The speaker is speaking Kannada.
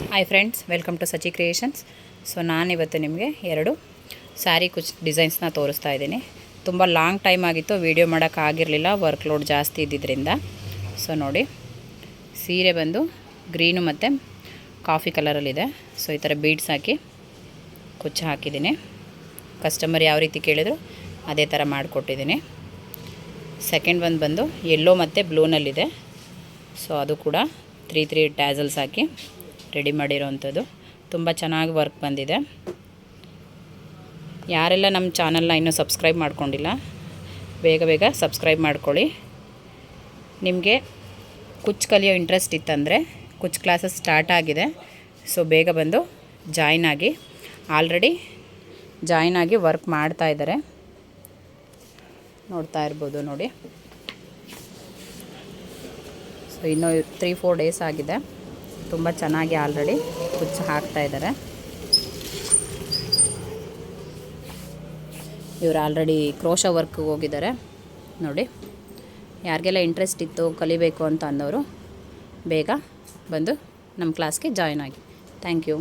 Hi friends, welcome to Sachi creations. So ನಾನಿವತ್ತು ನಿಮಗೆ 2 ಸ್ಯಾರಿ ಕುಚ್ ಡಿಸೈನ್ಸ್ನ ತೋರಿಸ್ತಾ ಇದ್ದೀನಿ. ತುಂಬ ಲಾಂಗ್ ಟೈಮ್ ಆಗಿತ್ತು, ವೀಡಿಯೋ ಮಾಡೋಕ್ಕಾಗಿರಲಿಲ್ಲ, ವರ್ಕ್ ಲೋಡ್ ಜಾಸ್ತಿ ಇದ್ದಿದ್ದರಿಂದ. ಸೊ ನೋಡಿ, ಸೀರೆ ಬಂದು ಗ್ರೀನು ಮತ್ತು ಕಾಫಿ ಕಲರಲ್ಲಿದೆ. ಸೊ ಈ ಥರ ಬೀಡ್ಸ್ ಹಾಕಿ ಕುಚ್ಚು ಹಾಕಿದ್ದೀನಿ. ಕಸ್ಟಮರ್ ಯಾವ ರೀತಿ ಕೇಳಿದ್ರು ಅದೇ ಥರ ಮಾಡಿಕೊಟ್ಟಿದ್ದೀನಿ. ಸೆಕೆಂಡ್ ಒಂದು ಬಂದು ಯೆಲ್ಲೋ ಮತ್ತು ಬ್ಲೂನಲ್ಲಿದೆ. ಸೊ ಅದು ಕೂಡ 3 ಟ್ಯಾಸಲ್ಸ್ ಹಾಕಿ ರೆಡಿ ಮಾಡಿರೋವಂಥದ್ದು. ತುಂಬ ಚೆನ್ನಾಗಿ ವರ್ಕ್ ಬಂದಿದೆ. ಯಾರೆಲ್ಲ ನಮ್ಮ ಚಾನಲ್ನ ಇನ್ನೂ ಸಬ್ಸ್ಕ್ರೈಬ್ ಮಾಡ್ಕೊಂಡಿಲ್ಲ, ಬೇಗ ಸಬ್ಸ್ಕ್ರೈಬ್ ಮಾಡ್ಕೊಳ್ಳಿ. ನಿಮಗೆ ಕುಚ್ಚು ಕಲಿಯೋ ಇಂಟ್ರೆಸ್ಟ್ ಇತ್ತಂದರೆ ಕುಚ್ಚು ಕ್ಲಾಸಸ್ ಸ್ಟಾರ್ಟ್ ಆಗಿದೆ. ಸೊ ಬೇಗ ಬಂದು ಜಾಯ್ನ್ ಆಗಿ. ಆಲ್ರೆಡಿ ಜಾಯ್ನ್ ಆಗಿ ವರ್ಕ್ ಮಾಡ್ತಾ ಇದ್ದಾರೆ, ನೋಡ್ತಾ ಇರ್ಬೋದು ನೋಡಿ. ಸೊ ಇನ್ನೂ 3-4 ಡೇಸ್ ಆಗಿದೆ. ತುಂಬ ಚೆನ್ನಾಗಿ ಆಲ್ರೆಡಿ ಕುಚ್ಚು ಹಾಕ್ತಾ ಇದ್ದಾರೆ. ಇವರು ಆಲ್ರೆಡಿ ಕ್ರೋಶ ವರ್ಕ್ಗೆ ಹೋಗಿದ್ದಾರೆ ನೋಡಿ. ಯಾರಿಗೆಲ್ಲ ಇಂಟ್ರೆಸ್ಟ್ ಇತ್ತು ಕಲಿಬೇಕು ಅಂತ ಅನ್ನೋರು ಬೇಗ ಬಂದು ನಮ್ಮ ಕ್ಲಾಸ್ಗೆ ಜಾಯ್ನ್ ಆಗಿ. Thank you.